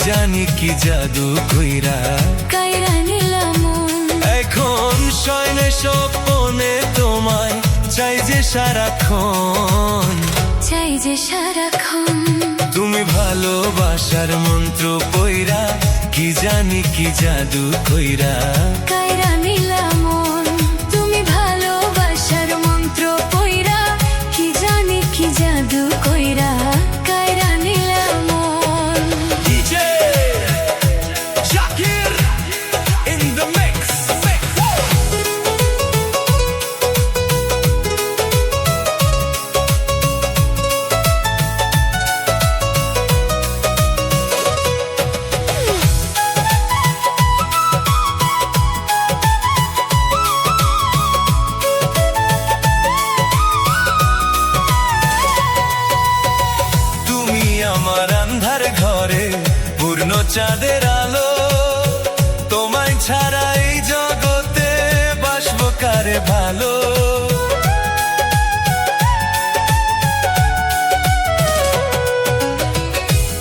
জানি কি জাদু কইরা কাইরা নিলাম মন। এখন শয়নে স্বপ্নে তোমায় চাই যে সারাক্ষণ, চাই যে সারাক্ষণ। তুমি ভালোবাসার মন্ত্র পইরা কি জানি কি জাদু কইরা কাইরা নিলাম মন। তুমি ভালোবাসার মন্ত্র পইরা কি জানি কি জাদু কইরা কাইরা নিলাম মন। DJ Shakir in the mix. আমার আন্ধার ঘরে পূর্ণ চাঁদের আলো, তোমায় ছাড়া এই জগতে বাসবো কারে ভালো।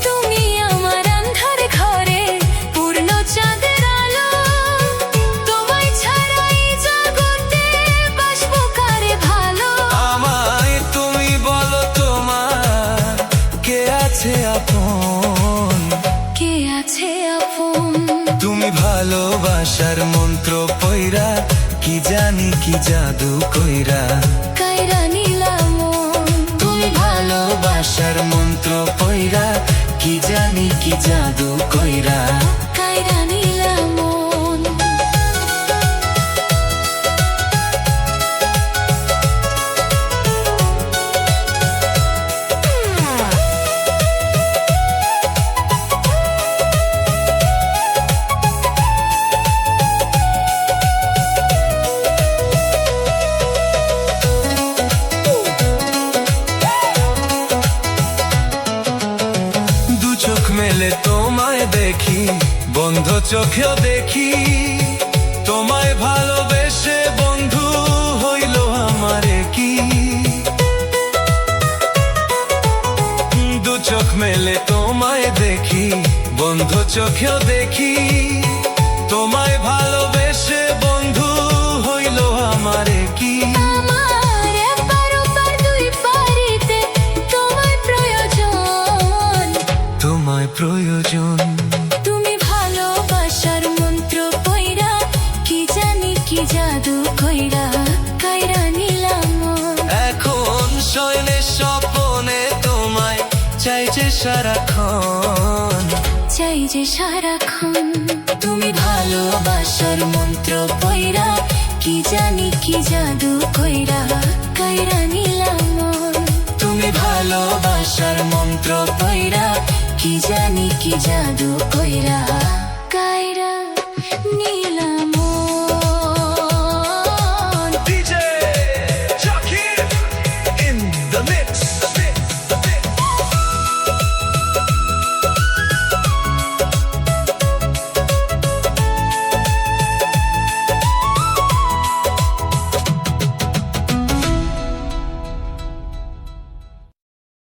তুমি আমার আন্ধার ঘরে পূর্ণ চাঁদের আলো, তোমায় ছাড়া এই জগতে বাসবো কারে ভালো। আমায় তুমি বলো তোমার কে আছে আপন, কে আছে আপন। তুমি ভালোবাসার মন্ত্র পইরা কি জানি কি জাদু কইরা কাইরা নিলাম মন। তুমি ভালোবাসার মন্ত্র পইরা কি জানি কি জাদু কইরা কাইরা নিলাম মন। চোখ মেলে তোমায় দেখি, বন্ধ চোখেও দেখি, তোমায় ভালোবেসে বন্ধু হইল আমারে কি। দু চোখ মেলে তোমায় দেখি, বন্ধ চোখেও দেখি, তোমায় ভালোবেসে বন্ধু হইল আমারে কি। আমার এপার ওপার দুই পারিতে তোমায় প্রয়োজন, তোমায় প্রয়োজন। তুমি ভালোবাসার মন্ত্র পইরা কি জানি কি জাদু কইরা কাইরা নিলাম মন। এখন শয়নে স্বপ্নে তোমায় চাই যে সারাক্ষণ, চাই যে সারাক্ষণ। তুমি ভালোবাসার মন্ত্র পইরা কি জানি কি জাদু কইরা কাইরা নিলাম মন। তুমি ভালোবাসার মন্ত্র পইরা কি জানি কি জাদু